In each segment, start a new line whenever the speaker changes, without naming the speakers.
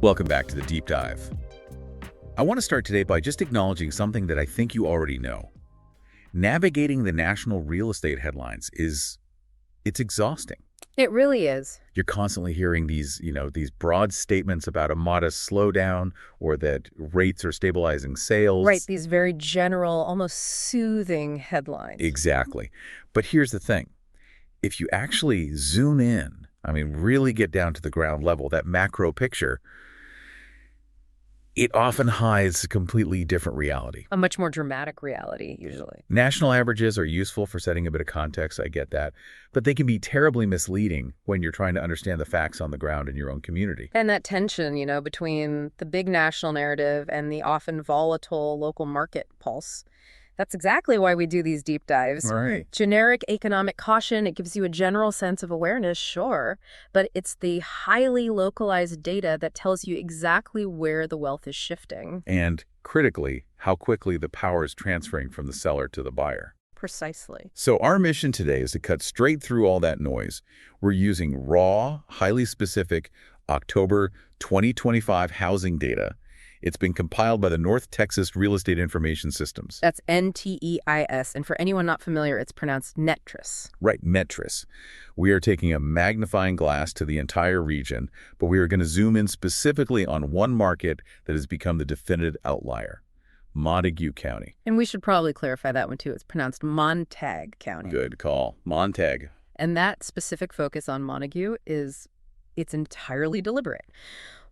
Welcome back to the Deep Dive. I want to start today by just acknowledging something that I think you already know. Navigating the national real estate headlines it's exhausting.
It really is.
You're constantly hearing these broad statements about a modest slowdown or that rates are stabilizing sales.
Right, these very general, almost soothing headlines.
Exactly. But here's the thing. If you actually zoom in, really get down to the ground level, that macro picture, it often hides a completely different reality.
A much more dramatic reality, usually.
National averages are useful for setting a bit of context, I get that, but they can be terribly misleading when you're trying to understand the facts on the ground in your own community.
And that tension, between the big national narrative and the often volatile local market pulse. That's exactly why we do these deep dives.
Right.
Generic economic caution, it gives you a general sense of awareness, sure, but it's the highly localized data that tells you exactly where the wealth is shifting.
And critically, how quickly the power is transferring from the seller to the buyer.
Precisely.
So our mission today is to cut straight through all that noise. We're using raw, highly specific October 2025 housing data. It's been compiled by the North Texas Real Estate Information Systems.
That's NTEIS, and for anyone not familiar, it's pronounced NETRIS.
Right, NETRIS. We are taking a magnifying glass to the entire region, but we are going to zoom in specifically on one market that has become the definitive outlier, Montague County.
And we should probably clarify that one, too. It's pronounced Montague County.
Good call. Montague.
And that specific focus on Montague it's entirely deliberate.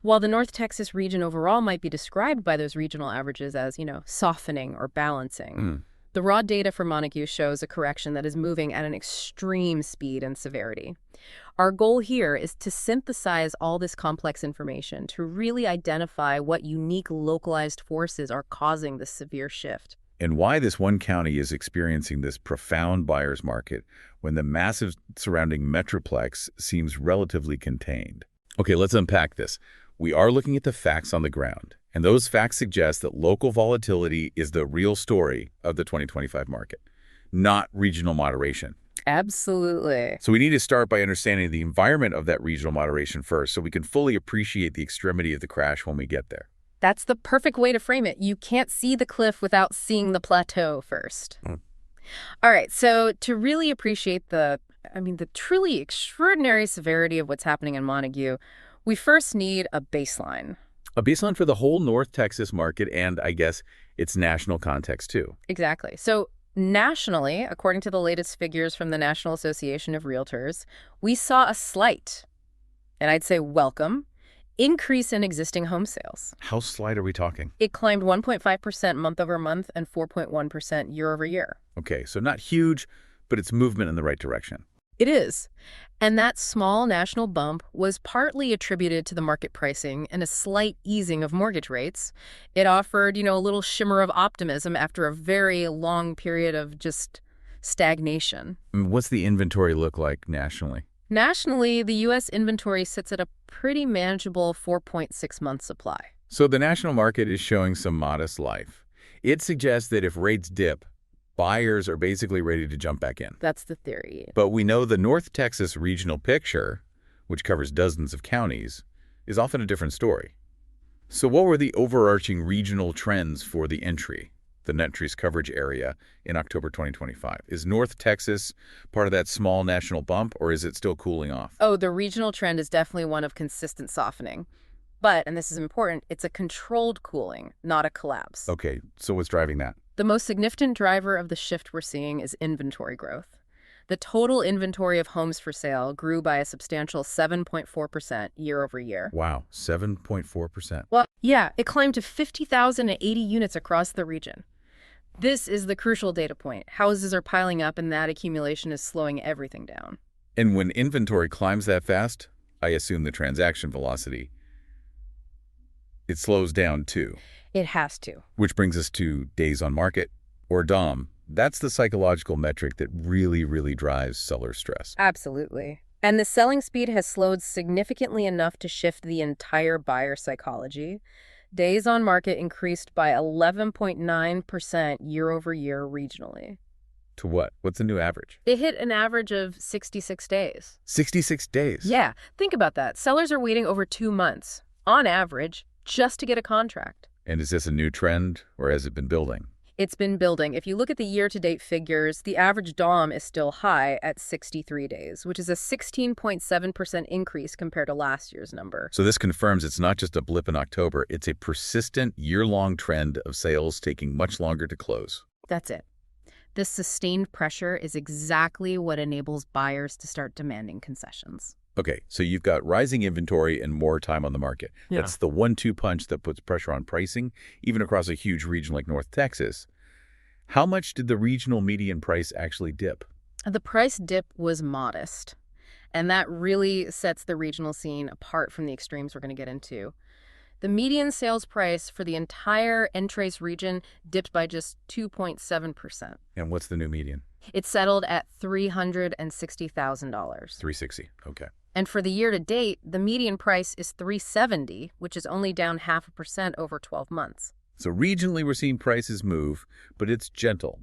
While the North Texas region overall might be described by those regional averages as, softening or balancing, the raw data for Montague shows a correction that is moving at an extreme speed and severity. Our goal here is to synthesize all this complex information to really identify what unique localized forces are causing this severe shift.
And why this one county is experiencing this profound buyer's market when the massive surrounding metroplex seems relatively contained. Okay, let's unpack this. We are looking at the facts on the ground, and those facts suggest that local volatility is the real story of the 2025 market, not regional moderation.
Absolutely.
So we need to start by understanding the environment of that regional moderation first so we can fully appreciate the extremity of the crash when we get there.
That's the perfect way to frame it. You can't see the cliff without seeing the plateau first. All right, so to really appreciate the truly extraordinary severity of what's happening in Montague, we first need a baseline.
A baseline for the whole North Texas market and, I guess, its national context, too.
Exactly. So nationally, according to the latest figures from the National Association of Realtors, we saw a slight, and I'd say welcome, increase in existing home sales.
How slight are we talking?
It climbed 1.5% month over month and 4.1% year over year.
Okay, so not huge, but it's movement in the right direction.
It is. And that small national bump was partly attributed to the market pricing and a slight easing of mortgage rates. It offered, a little shimmer of optimism after a very long period of just stagnation.
What's the inventory look like nationally?
Nationally, the U.S. inventory sits at a pretty manageable 4.6-month supply.
So the national market is showing some modest life. It suggests that if rates dip, buyers are basically ready to jump back in.
That's the theory.
But we know the North Texas regional picture, which covers dozens of counties, is often a different story. So what were the overarching regional trends for the entry, the NETRIS coverage area, in October 2025? Is North Texas part of that small national bump, or is it still cooling off?
Oh, the regional trend is definitely one of consistent softening. But, and this is important, it's a controlled cooling, not a collapse.
Okay, so what's driving that?
The most significant driver of the shift we're seeing is inventory growth. The total inventory of homes for sale grew by a substantial 7.4% year over year.
Wow, 7.4%.
Well, yeah, it climbed to 50,080 units across the region. This is the crucial data point. Houses are piling up and that accumulation is slowing everything down.
And when inventory climbs that fast, I assume the transaction velocity, it slows down too.
It has to.
Which brings us to days on market, or DOM. That's the psychological metric that really, really drives seller stress.
Absolutely. And the selling speed has slowed significantly enough to shift the entire buyer psychology. Days on market increased by 11.9% year over year regionally.
To what? What's the new average?
It hit an average of 66 days.
66 days?
Yeah. Think about that. Sellers are waiting over 2 months. on average, just to get a contract.
And is this a new trend, or has it been building?
It's been building. If you look at the year-to-date figures, the average DOM is still high at 63 days, which is a 16.7% increase compared to last year's number.
So this confirms it's not just a blip in October, it's a persistent year-long trend of sales taking much longer to close.
That's it. This sustained pressure is exactly what enables buyers to start demanding concessions.
Okay, so you've got rising inventory and more time on the market.
Yeah.
That's the 1-2 punch that puts pressure on pricing, even across a huge region like North Texas. How much did the regional median price actually dip?
The price dip was modest, and that really sets the regional scene apart from the extremes we're going to get into. The median sales price for the entire Entrace region dipped by just 2.7%.
And what's the new median?
It settled at $360,000.
$360, okay.
And for the year to date, the median price is $370, which is only down 0.5% over 12 months.
So regionally we're seeing prices move, but it's gentle,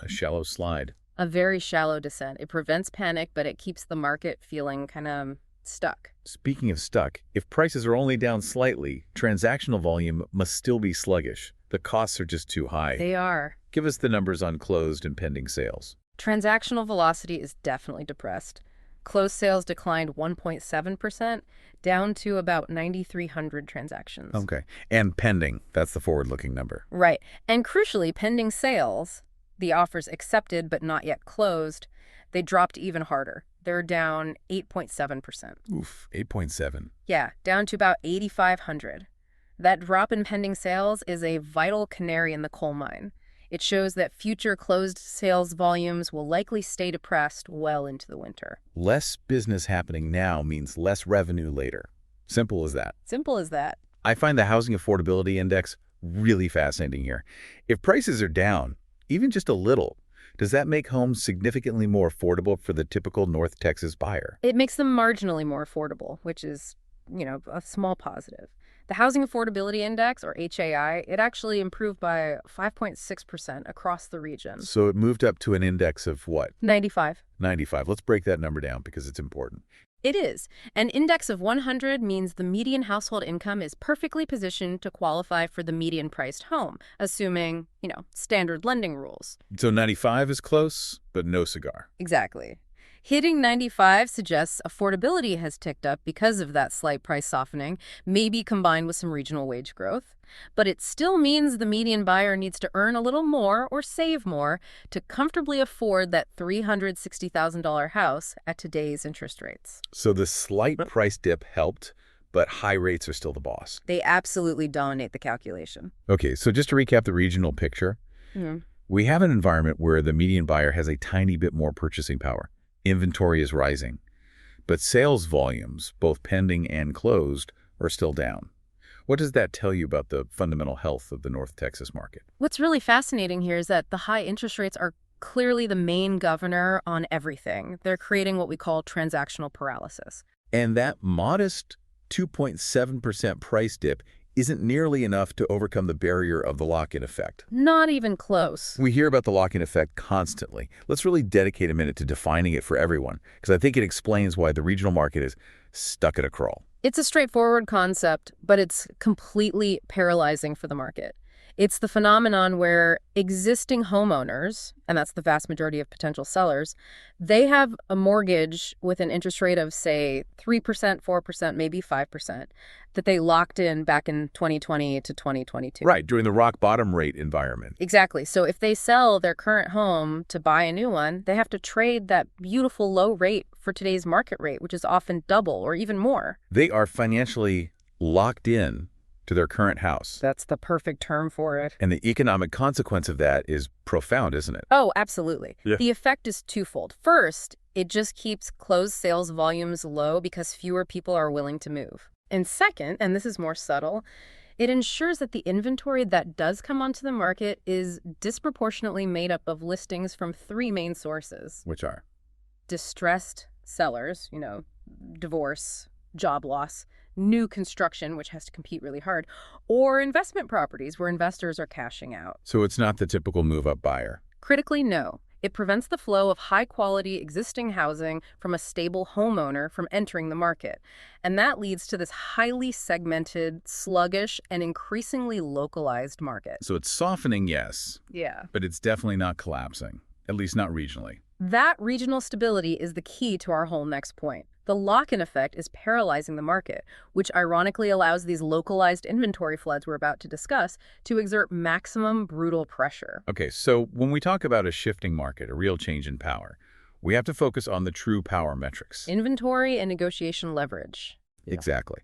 a shallow slide.
A very shallow descent. It prevents panic, but it keeps the market feeling kind of stuck.
Speaking of stuck, if prices are only down slightly, transactional volume must still be sluggish. The costs are just too high.
They are.
Give us the numbers on closed and pending sales.
Transactional velocity is definitely depressed. Closed sales declined 1.7%, down to about 9,300 transactions.
Okay. And pending, that's the forward-looking number.
Right. And crucially, pending sales, the offers accepted but not yet closed, they dropped even harder. They're down 8.7%.
Oof, 8.7.
Yeah, down to about 8,500. That drop in pending sales is a vital canary in the coal mine. It shows that future closed sales volumes will likely stay depressed well into the winter.
Less business happening now means less revenue later. Simple as that.
Simple as that.
I find the Housing Affordability Index really fascinating here. If prices are down, even just a little, does that make homes significantly more affordable for the typical North Texas buyer?
It makes them marginally more affordable, which is, a small positive. The Housing Affordability Index, or HAI, it actually improved by 5.6% across the region.
So it moved up to an index of what?
95.
95. Let's break that number down because it's important.
It is. An index of 100 means the median household income is perfectly positioned to qualify for the median-priced home, assuming, standard lending rules.
So 95 is close, but no cigar.
Exactly. Hitting 95 suggests affordability has ticked up because of that slight price softening, maybe combined with some regional wage growth. But it still means the median buyer needs to earn a little more or save more to comfortably afford that $360,000 house at today's interest rates.
So the slight price dip helped, but high rates are still the boss.
They absolutely dominate the calculation.
Okay, so just to recap the regional picture, we have an environment where the median buyer has a tiny bit more purchasing power. Inventory is rising, but sales volumes, both pending and closed, are still down. What does that tell you about the fundamental health of the North Texas market?
What's really fascinating here is that the high interest rates are clearly the main governor on everything. They're creating what we call transactional paralysis.
And that modest 2.7% price dip isn't nearly enough to overcome the barrier of the lock-in effect.
Not even close.
We hear about the lock-in effect constantly. Let's really dedicate a minute to defining it for everyone, because I think it explains why the regional market is stuck at a crawl.
It's a straightforward concept, but it's completely paralyzing for the market. It's the phenomenon where existing homeowners, and that's the vast majority of potential sellers, they have a mortgage with an interest rate of, say, 3%, 4%, maybe 5%, that they locked in back in 2020 to 2022.
Right, during the rock bottom rate environment.
Exactly. So if they sell their current home to buy a new one, they have to trade that beautiful low rate for today's market rate, which is often double or even more.
They are financially locked in to their current house.
That's the perfect term for it.
And the economic consequence of that is profound, isn't it?
Oh, absolutely.
Yeah.
The effect is twofold. First, it just keeps closed sales volumes low because fewer people are willing to move. And second, and this is more subtle, it ensures that the inventory that does come onto the market is disproportionately made up of listings from three main sources.
Which are?
Distressed sellers, divorce, job loss, new construction, which has to compete really hard, or investment properties where investors are cashing out.
So it's not the typical move-up buyer.
Critically, no. It prevents the flow of high-quality existing housing from a stable homeowner from entering the market. And that leads to this highly segmented, sluggish, and increasingly localized market.
So it's softening, yes,
Yeah.
but it's definitely not collapsing, at least not regionally.
That regional stability is the key to our whole next point. The lock-in effect is paralyzing the market, which ironically allows these localized inventory floods we're about to discuss to exert maximum brutal pressure.
Okay, so when we talk about a shifting market, a real change in power, we have to focus on the true power metrics.
Inventory and negotiation leverage.
Exactly.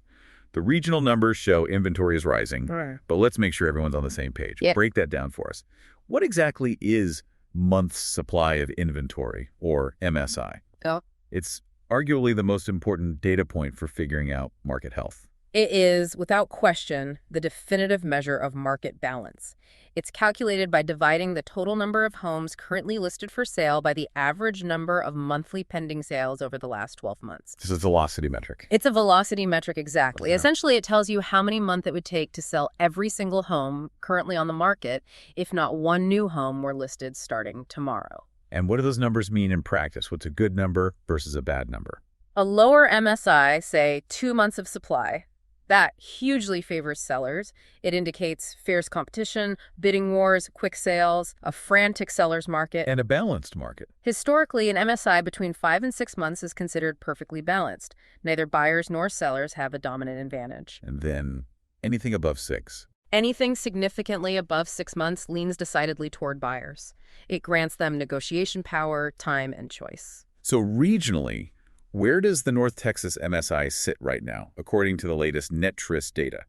The regional numbers show inventory is rising,
Right.
but let's make sure everyone's on the same page.
Yeah.
Break that down for us. What exactly is month's supply of inventory, or MSI?
Oh.
It's arguably the most important data point for figuring out market health.
It is, without question, the definitive measure of market balance. It's calculated by dividing the total number of homes currently listed for sale by the average number of monthly pending sales over the last 12 months.
This is a velocity metric.
It's a velocity metric, exactly.
Yeah.
Essentially, it tells you how many months it would take to sell every single home currently on the market if not one new home were listed starting tomorrow.
And what do those numbers mean in practice? What's a good number versus a bad number?
A lower MSI, say 2 months of supply, that hugely favors sellers. It indicates fierce competition, bidding wars, quick sales, a frantic seller's market.
And a balanced market.
Historically, an MSI between 5 and 6 months is considered perfectly balanced. Neither buyers nor sellers have a dominant advantage.
And then anything above 6.
Anything significantly above 6 months leans decidedly toward buyers. It grants them negotiation power, time, and choice.
So regionally, where does the North Texas MSI sit right now, according to the latest NetTrist data?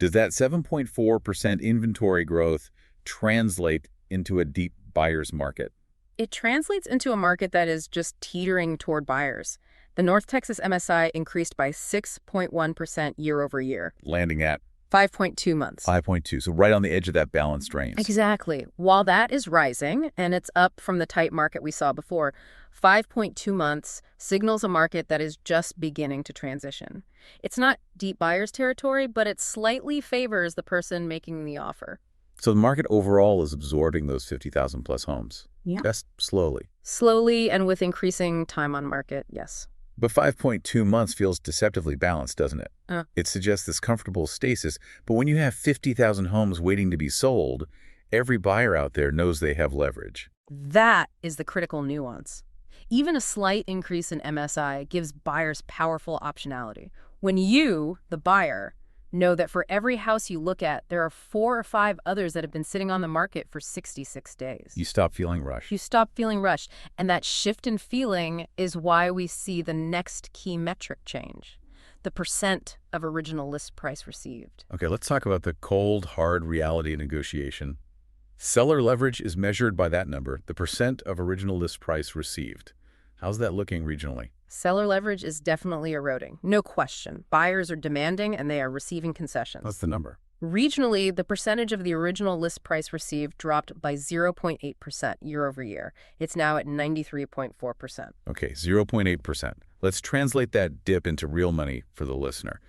Does that 7.4% inventory growth translate into a deep buyer's market?
It translates into a market that is just teetering toward buyers. The North Texas MSI increased by 6.1% year over year.
Landing at
5.2 months.
5.2, so right on the edge of that balanced range.
Exactly. While that is rising, and it's up from the tight market we saw before, 5.2 months signals a market that is just beginning to transition. It's not deep buyer's territory, but it slightly favors the person making the offer.
So the market overall is absorbing those 50,000 plus homes.
Yeah.
Just slowly.
Slowly and with increasing time on market, yes.
But 5.2 months feels deceptively balanced, doesn't it?
It
suggests this comfortable stasis, but when you have 50,000 homes waiting to be sold, every buyer out there knows they have leverage.
That is the critical nuance. Even a slight increase in MSI gives buyers powerful optionality. When you, the buyer, know that for every house you look at, there are 4 or 5 others that have been sitting on the market for 66 days.
You stop feeling rushed.
You stop feeling rushed. And that shift in feeling is why we see the next key metric change, the percent of original list price received.
Okay, let's talk about the cold, hard reality of negotiation. Seller leverage is measured by that number, the percent of original list price received. How's that looking regionally?
Seller leverage is definitely eroding. No question. Buyers are demanding and they are receiving concessions.
What's the number?
Regionally, the percentage of the original list price received dropped by 0.8% year over year. It's now at 93.4%.
Okay, 0.8%. Let's translate that dip into real money for the listener.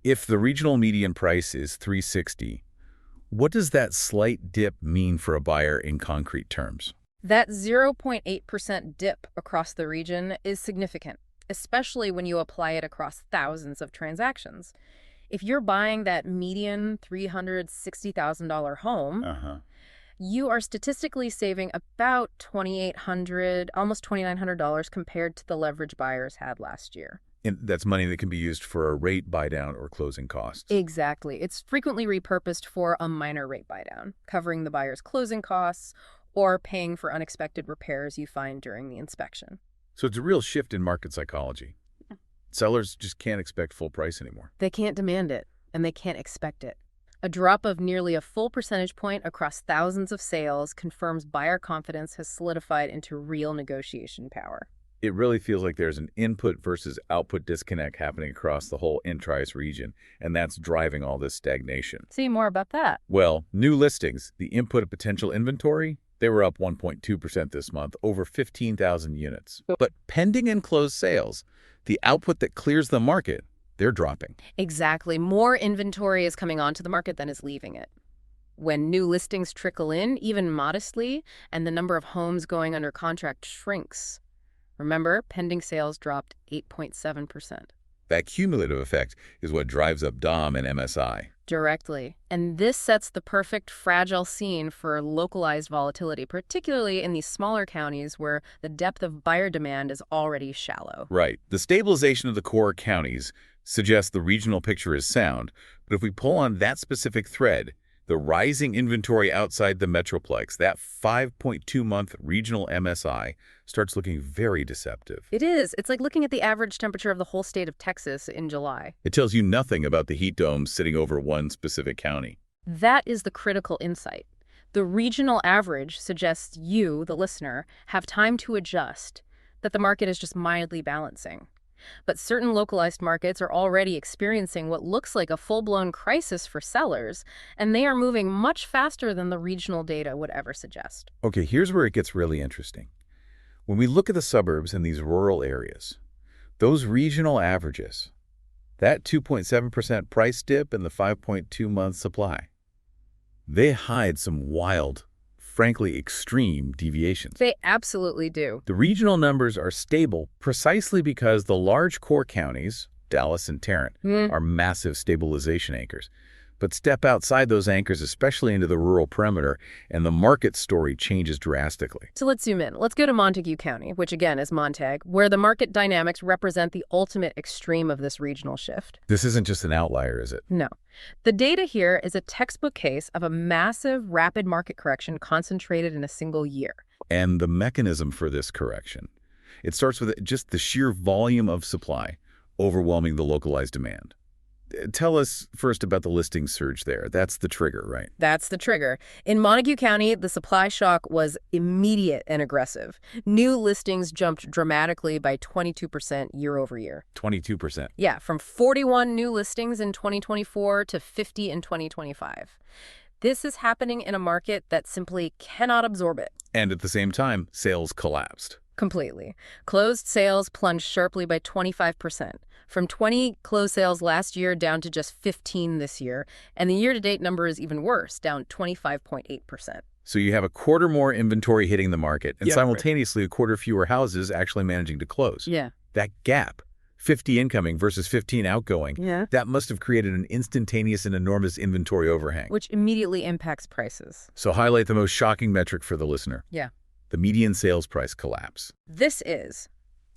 If the regional median price is $360, what does that slight dip mean for a buyer in concrete terms?
That 0.8% dip across the region is significant, especially when you apply it across thousands of transactions. If you're buying that median $360,000 home, you are statistically saving about $2,800, almost $2,900 compared to the leverage buyers had last year.
And that's money that can be used for a rate buy-down or closing costs.
Exactly. It's frequently repurposed for a minor rate buy-down, covering the buyer's closing costs or paying for unexpected repairs you find during the inspection.
So it's a real shift in market psychology. Sellers just can't expect full price anymore.
They can't demand it, and they can't expect it. A drop of nearly a full percentage point across thousands of sales confirms buyer confidence has solidified into real negotiation power.
It really feels like there's an input versus output disconnect happening across the whole Intrias region, and that's driving all this stagnation.
See more about that.
Well, new listings, the input of potential inventory, they were up 1.2% this month, over 15,000 units. But pending and closed sales, the output that clears the market, they're dropping.
Exactly. More inventory is coming onto the market than is leaving it. When new listings trickle in, even modestly, and the number of homes going under contract shrinks. Remember, pending sales dropped 8.7%.
That cumulative effect is what drives up DOM and MSI.
Directly. And this sets the perfect fragile scene for localized volatility, particularly in these smaller counties where the depth of buyer demand is already shallow.
Right. The stabilization of the core counties suggests the regional picture is sound, but if we pull on that specific thread, the rising inventory outside the Metroplex, that 5.2-month regional MSI, starts looking very deceptive.
It is. It's like looking at the average temperature of the whole state of Texas in July.
It tells you nothing about the heat dome sitting over one specific county.
That is the critical insight. The regional average suggests you, the listener, have time to adjust, that the market is just mildly balancing. But certain localized markets are already experiencing what looks like a full-blown crisis for sellers, and they are moving much faster than the regional data would ever suggest.
Okay, here's where it gets really interesting. When we look at the suburbs in these rural areas, those regional averages, that 2.7% price dip and the 5.2-month supply, they hide some wild, frankly extreme deviations.
They absolutely do.
The regional numbers are stable precisely because the large core counties, Dallas and Tarrant, are massive stabilization anchors. But step outside those anchors, especially into the rural perimeter, and the market story changes drastically.
So let's zoom in. Let's go to Montague County, which again is Montague, where the market dynamics represent the ultimate extreme of this regional shift.
This isn't just an outlier, is it?
No. The data here is a textbook case of a massive, rapid market correction concentrated in a single year.
And the mechanism for this correction, it starts with just the sheer volume of supply overwhelming the localized demand. Tell us first about the listing surge there. That's the trigger, right?
That's the trigger. In Montague County, the supply shock was immediate and aggressive. New listings jumped dramatically by 22% year over year.
22%.
Yeah, from 41 new listings in 2024 to 50 in 2025. This is happening in a market that simply cannot absorb it.
And at the same time, sales collapsed.
Completely. Closed sales plunged sharply by 25%, from 20 closed sales last year down to just 15 this year, and the year-to-date number is even worse, down 25.8%.
So you have a quarter more inventory hitting the market, and simultaneously
right.
A quarter fewer houses actually managing to close.
Yeah.
That gap, 50 incoming versus 15 outgoing, that must have created an instantaneous and enormous inventory overhang.
Which immediately impacts prices.
So highlight the most shocking metric for the listener.
Yeah.
The median sales price collapse.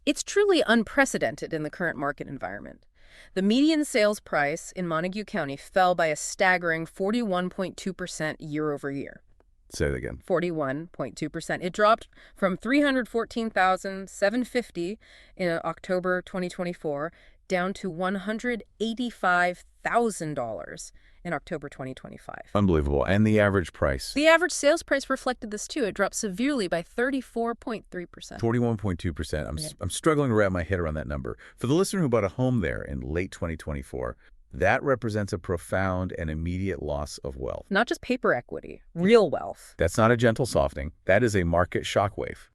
It's truly unprecedented in the current market environment. The median sales price in Montague County fell by a staggering 41.2% year over year.
Say that again.
41.2%. It dropped from $314,750 in October 2024 down to $185,000 in October 2025.
Unbelievable. And the average price?
The average sales price reflected this too. It dropped severely by 34.3%.
41.2%. I'm struggling to wrap my head around that number. For the listener who bought a home there in late 2024, that represents a profound and immediate loss of wealth.
Not just paper equity, real wealth.
That's not a gentle softening. That is a market shockwave.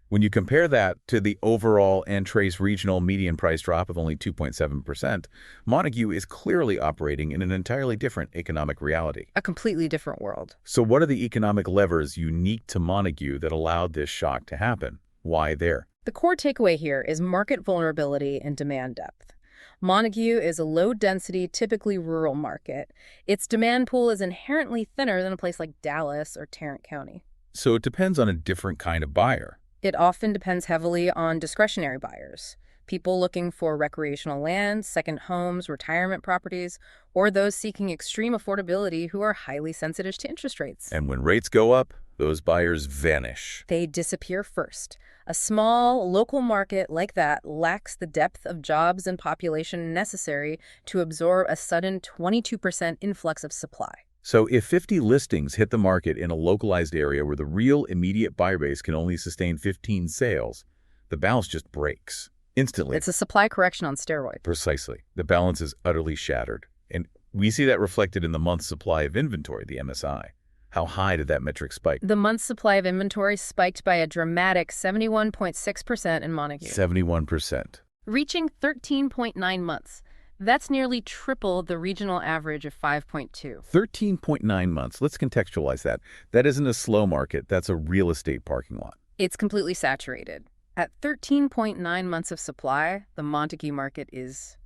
When you compare that to the overall Entrées regional median price drop of only 2.7%, Montague is clearly operating in an entirely different economic reality.
A completely different world.
So what are the economic levers unique to Montague that allowed this shock to happen? Why there?
The core takeaway here is market vulnerability and demand depth. Montague is a low-density, typically rural market. Its demand pool is inherently thinner than a place like Dallas or Tarrant County.
So it depends on a different kind of buyer.
It often depends heavily on discretionary buyers, people looking for recreational land, second homes, retirement properties, or those seeking extreme affordability who are highly sensitive to interest rates.
And when rates go up, those buyers vanish.
They disappear first. A small, local market like that lacks the depth of jobs and population necessary to absorb a sudden 22% influx of supply.
So if 50 listings hit the market in a localized area where the real immediate buyer base can only sustain 15 sales, the balance just breaks instantly.
It's a supply correction on steroids.
Precisely. The balance is utterly shattered. And we see that reflected in the month's supply of inventory, the MSI. How high did that metric spike?
The month's supply of inventory spiked by a dramatic 71.6% in Montague.
71%.
Reaching 13.9 months. That's nearly triple the regional average of 5.2.
13.9 months. Let's contextualize that. That isn't a slow market. That's a real estate parking lot.
It's completely saturated. At 13.9 months of supply, the Montague market is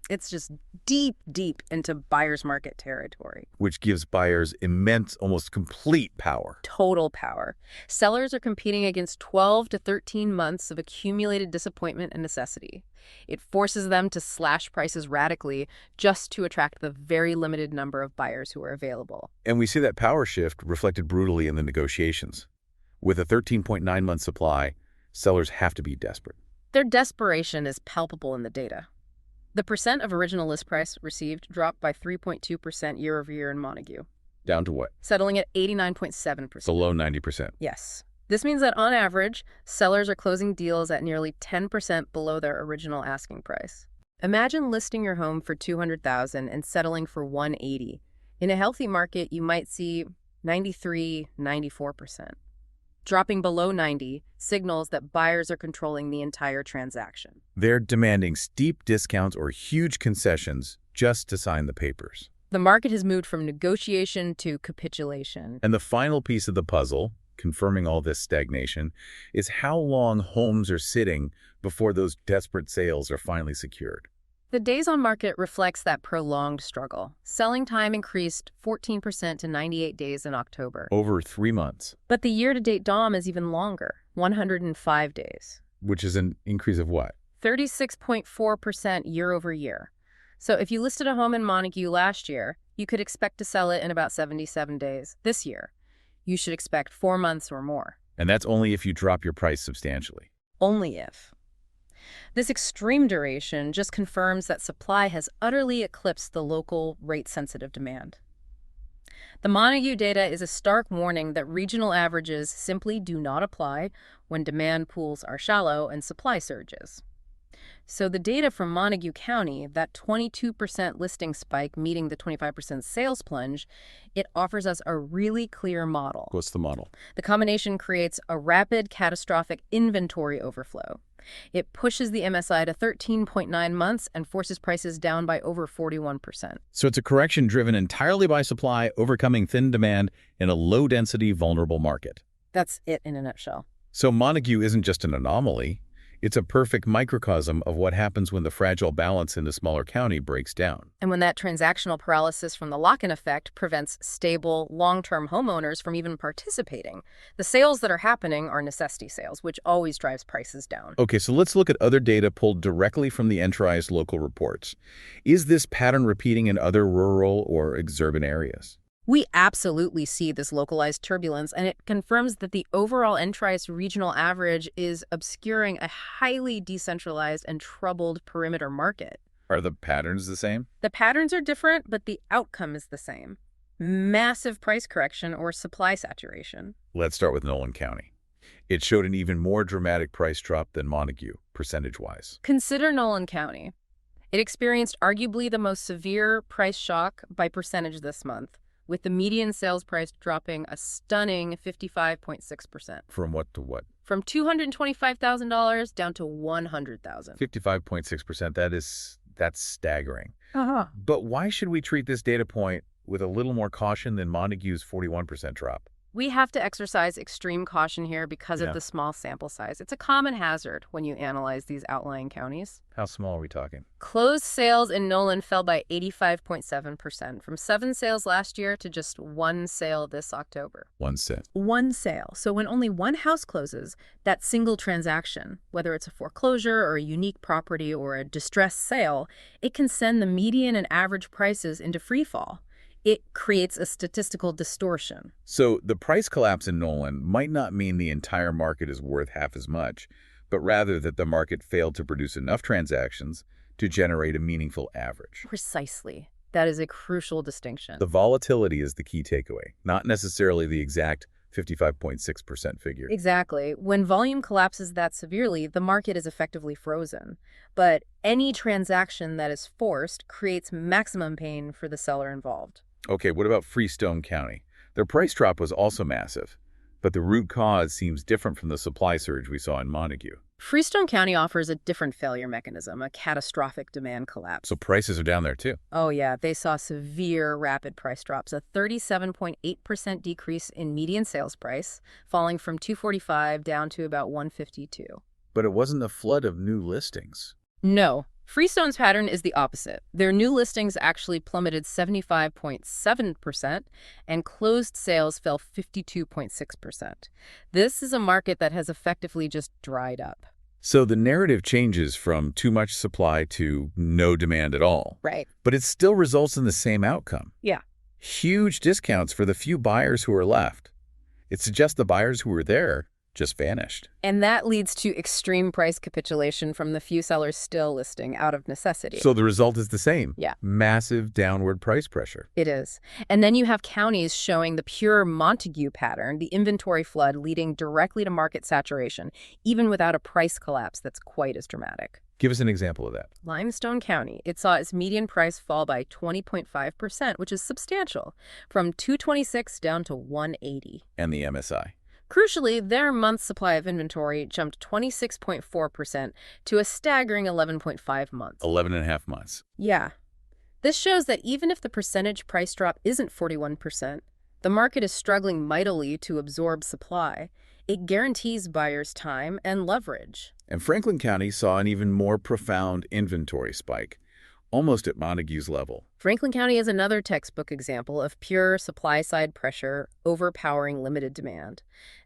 it's just deep, deep into buyer's market territory.
Which gives buyers immense, almost complete power.
Total power. Sellers are competing against 12 to 13 months of accumulated disappointment and necessity. It forces them to slash prices radically just to attract the very limited number of buyers who are available.
And we see that power shift reflected brutally in the negotiations. With a 13.9-month supply, sellers have to be desperate.
Their desperation is palpable in the data. The percent of original list price received dropped by 3.2% year over year in Montague.
Down to what?
Settling at 89.7%.
Below 90%.
Yes. This means that on average, sellers are closing deals at nearly 10% below their original asking price. Imagine listing your home for $200,000 and settling for $180,000. In a healthy market, you might see 93, 94%. Dropping below 90 signals that buyers are controlling the entire transaction.
They're demanding steep discounts or huge concessions just to sign the papers.
The market has moved from negotiation to capitulation.
And the final piece of the puzzle, confirming all this stagnation, is how long homes are sitting before those desperate sales are finally secured.
The days on market reflects that prolonged struggle. Selling time increased 14% to 98 days in October.
Over 3 months.
But the year-to-date DOM is even longer, 105 days.
Which is an increase of what?
36.4% year over year. So if you listed a home in Montague last year, you could expect to sell it in about 77 days. This year, you should expect 4 months or more.
And that's only if you drop your price substantially.
Only if. This extreme duration just confirms that supply has utterly eclipsed the local rate-sensitive demand. The Montague data is a stark warning that regional averages simply do not apply when demand pools are shallow and supply surges. So the data from Montague County, that 22% listing spike meeting the 25% sales plunge, it offers us a really clear model.
What's the model?
The combination creates a rapid, catastrophic inventory overflow. It pushes the MSI to 13.9 months and forces prices down by over 41%.
So it's a correction driven entirely by supply, overcoming thin demand in a low-density, vulnerable market.
That's it in a nutshell.
So Montague isn't just an anomaly. It's a perfect microcosm of what happens when the fragile balance in the smaller county breaks down.
And when that transactional paralysis from the lock-in effect prevents stable, long-term homeowners from even participating, the sales that are happening are necessity sales, which always drives prices down.
Okay, so let's look at other data pulled directly from the NTRI's local reports. Is this pattern repeating in other rural or exurban areas?
We absolutely see this localized turbulence, and it confirms that the overall NTRI's regional average is obscuring a highly decentralized and troubled perimeter market.
Are the patterns the same?
The patterns are different, but the outcome is the same. Massive price correction or supply saturation.
Let's start with Nolan County. It showed an even more dramatic price drop than Montague, percentage-wise.
Consider Nolan County. It experienced arguably the most severe price shock by percentage this month, with the median sales price dropping a stunning 55.6%.
From what to what?
From $225,000 down to $100,000.
55.6%, that's staggering.
Uh-huh.
But why should we treat this data point with a little more caution than Montague's 41% drop?
We have to exercise extreme caution here because of the small sample size. It's a common hazard when you analyze these outlying counties.
How small are we talking?
Closed sales in Nolan fell by 85.7%, from 7 sales last year to just 1 sale this October.
1 cent.
1 sale. So when only one house closes, that single transaction, whether it's a foreclosure or a unique property or a distressed sale, it can send the median and average prices into free fall. It creates a statistical distortion.
So the price collapse in Nolan might not mean the entire market is worth half as much, but rather that the market failed to produce enough transactions to generate a meaningful average.
Precisely. That is a crucial distinction.
The volatility is the key takeaway, not necessarily the exact 55.6% figure.
Exactly. When volume collapses that severely, the market is effectively frozen. But any transaction that is forced creates maximum pain for the seller involved.
Okay, what about Freestone County? Their price drop was also massive, but the root cause seems different from the supply surge we saw in Montague.
Freestone County offers a different failure mechanism, a catastrophic demand collapse.
So prices are down there too.
Oh, yeah, they saw severe rapid price drops, a 37.8% decrease in median sales price, falling from 245 down to about 152.
But it wasn't a flood of new listings.
No. Freestone's pattern is the opposite. Their new listings actually plummeted 75.7%, and closed sales fell 52.6%. This is a market that has effectively just dried up.
So the narrative changes from too much supply to no demand at all.
Right.
But it still results in the same outcome.
Yeah.
Huge discounts for the few buyers who are left. It suggests the buyers who were there just vanished.
And that leads to extreme price capitulation from the few sellers still listing out of necessity.
So the result is the same.
Yeah.
Massive downward price pressure.
It is. And then you have counties showing the pure Montague pattern, the inventory flood leading directly to market saturation, even without a price collapse that's quite as dramatic.
Give us an example of that.
Limestone County, it saw its median price fall by 20.5%, which is substantial, from 226 down to 180.
And the MSI.
Crucially, their month's supply of inventory jumped 26.4% to a staggering 11.5 months.
11 and a half months.
Yeah. This shows that even if the percentage price drop isn't 41%, the market is struggling mightily to absorb supply. It guarantees buyers time and leverage.
And Franklin County saw an even more profound inventory spike, almost at Montague's level.
Franklin County is another textbook example of pure supply-side pressure overpowering limited demand.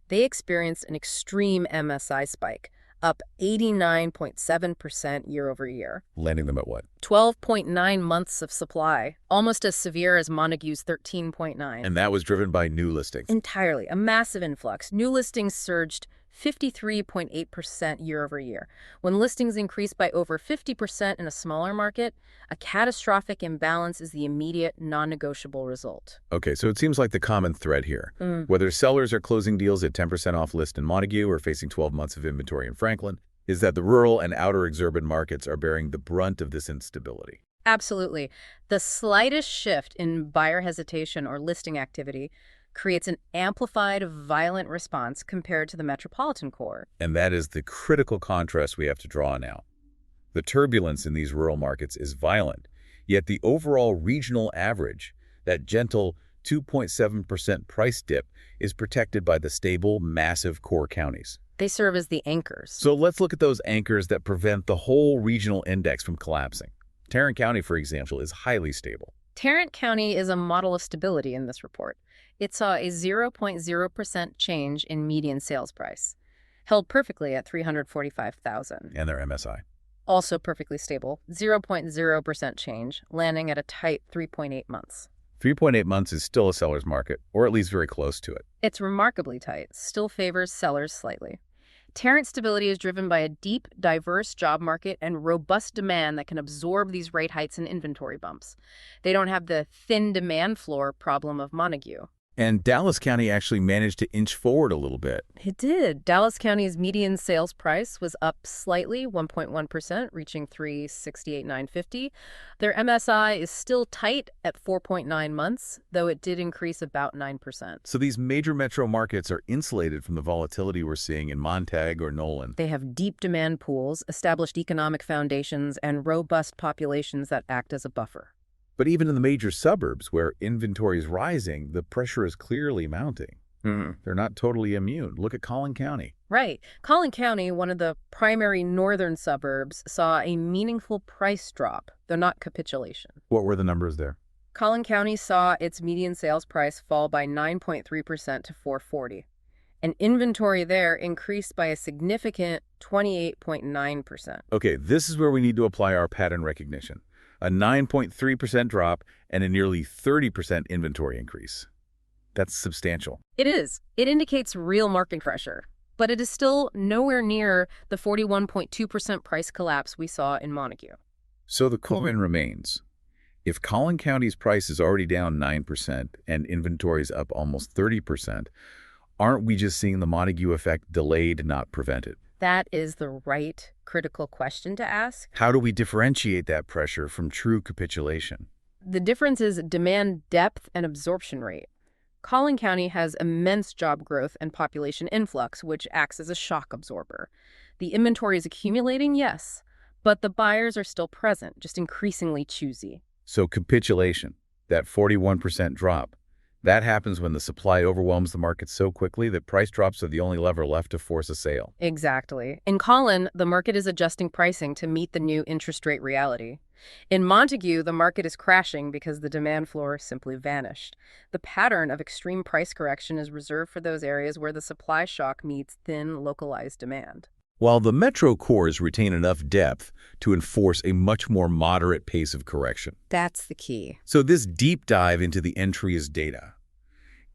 They experienced an extreme MSI spike, up 89.7% year over year.
Landing them at what?
12.9 months of supply, almost as severe as Montague's 13.9.
And that was driven by new listings.
Entirely, a massive influx. New listings surged 53.8% year over year. When listings increased by over 50% in a smaller market, a catastrophic imbalance is the immediate, non-negotiable result.
Okay, so it seems like the common thread here, whether sellers are closing deals at 10% off list in Montague or facing 12 months of inventory in Franklin, is that the rural and outer exurban markets are bearing the brunt of this instability.
Absolutely. The slightest shift in buyer hesitation or listing activity creates an amplified, violent response compared to the metropolitan core.
And that is the critical contrast we have to draw now. The turbulence in these rural markets is violent, yet the overall regional average, that gentle 2.7% price dip, is protected by the stable, massive core counties.
They serve as the anchors.
So let's look at those anchors that prevent the whole regional index from collapsing. Tarrant County, for example, is highly stable.
Tarrant County is a model of stability in this report. It saw a 0.0% change in median sales price, held perfectly at $345,000.
And their MSI.
Also perfectly stable, 0.0% change, landing at a tight 3.8 months.
3.8 months is still a seller's market, or at least very close to it.
It's remarkably tight, still favors sellers slightly. Tarrant stability is driven by a deep, diverse job market and robust demand that can absorb these rate heights and inventory bumps. They don't have the thin demand floor problem of Montague.
And Dallas County actually managed to inch forward a little bit.
It did. Dallas County's median sales price was up slightly, 1.1%, reaching $368,950. Their MSI is still tight at 4.9 months, though it did increase about 9%.
So these major metro markets are insulated from the volatility we're seeing in Montague or Nolan.
They have deep demand pools, established economic foundations, and robust populations that act as a buffer.
But even in the major suburbs where inventory is rising, the pressure is clearly mounting. They're not totally immune. Look at Collin County.
Right. Collin County, one of the primary northern suburbs, saw a meaningful price drop, though not capitulation.
What were the numbers there?
Collin County saw its median sales price fall by 9.3% to $440. And inventory there increased by a significant 28.9%.
Okay, this is where we need to apply our pattern recognition. A 9.3% drop and a nearly 30% inventory increase. That's substantial.
It is. It indicates real market pressure, but it is still nowhere near the 41.2% price collapse we saw in Montague.
So the question remains. If Collin County's price is already down 9% and inventory is up almost 30%, aren't we just seeing the Montague effect delayed, not prevented?
That is the right critical question to ask.
How do we differentiate that pressure from true capitulation?
The difference is demand depth and absorption rate. Collin County has immense job growth and population influx, which acts as a shock absorber. The inventory is accumulating, yes, but the buyers are still present, just increasingly choosy.
So capitulation, that 41% drop, that happens when the supply overwhelms the market so quickly that price drops are the only lever left to force a sale.
Exactly. In Collin, the market is adjusting pricing to meet the new interest rate reality. In Montague, the market is crashing because the demand floor simply vanished. The pattern of extreme price correction is reserved for those areas where the supply shock meets thin, localized demand.
While the metro cores retain enough depth to enforce a much more moderate pace of correction.
That's the key.
So this deep dive into the entry's data,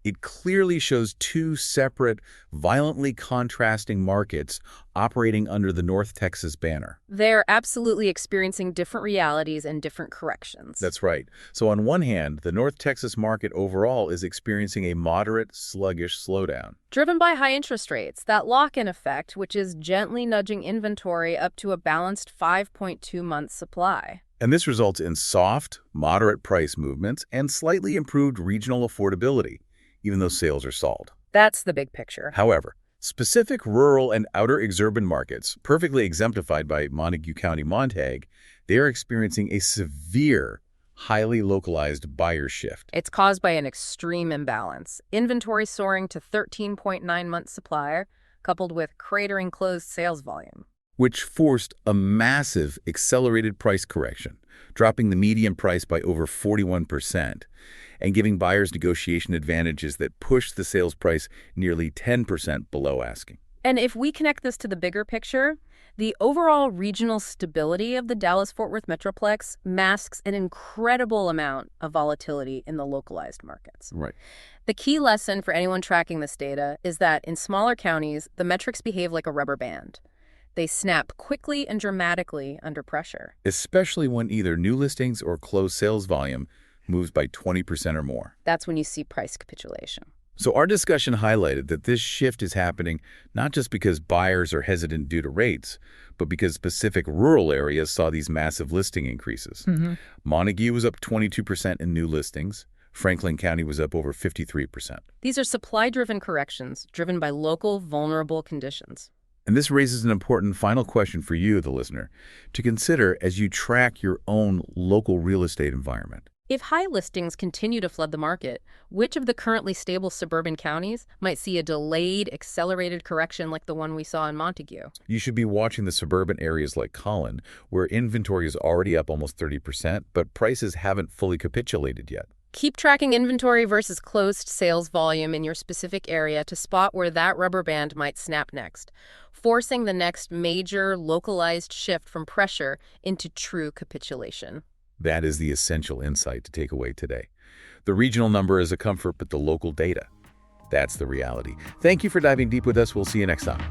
it clearly shows two separate, violently contrasting markets operating under the North Texas banner.
They're absolutely experiencing different realities and different corrections.
That's right. So on one hand, the North Texas market overall is experiencing a moderate, sluggish slowdown.
Driven by high interest rates, that lock-in effect, which is gently nudging inventory up to a balanced 5.2-month supply.
And this results in soft, moderate price movements and slightly improved regional affordability, even though sales are stalled.
That's the big picture.
However, specific rural and outer exurban markets, perfectly exemplified by Montague County, Montague, they are experiencing a severe, highly localized buyer shift.
It's caused by an extreme imbalance. Inventory soaring to 13.9-month supply, coupled with cratering closed sales volume,
Which forced a massive accelerated price correction, dropping the median price by over 41% and giving buyers negotiation advantages that pushed the sales price nearly 10% below asking.
And if we connect this to the bigger picture, the overall regional stability of the Dallas-Fort Worth Metroplex masks an incredible amount of volatility in the localized markets.
Right.
The key lesson for anyone tracking this data is that in smaller counties, the metrics behave like a rubber band. They snap quickly and dramatically under pressure.
Especially when either new listings or closed sales volume moves by 20% or more.
That's when you see price capitulation.
So our discussion highlighted that this shift is happening not just because buyers are hesitant due to rates, but because specific rural areas saw these massive listing increases. Montague was up 22% in new listings. Franklin County was up over 53%.
These are supply-driven corrections driven by local, vulnerable conditions.
And this raises an important final question for you, the listener, to consider as you track your own local real estate environment.
If high listings continue to flood the market, which of the currently stable suburban counties might see a delayed, accelerated correction like the one we saw in Montague?
You should be watching the suburban areas like Collin, where inventory is already up almost 30%, but prices haven't fully capitulated yet.
Keep tracking inventory versus closed sales volume in your specific area to spot where that rubber band might snap next, forcing the next major localized shift from pressure into true capitulation.
That is the essential insight to take away today. The regional number is a comfort, but the local data, that's the reality. Thank you for diving deep with us. We'll see you next time.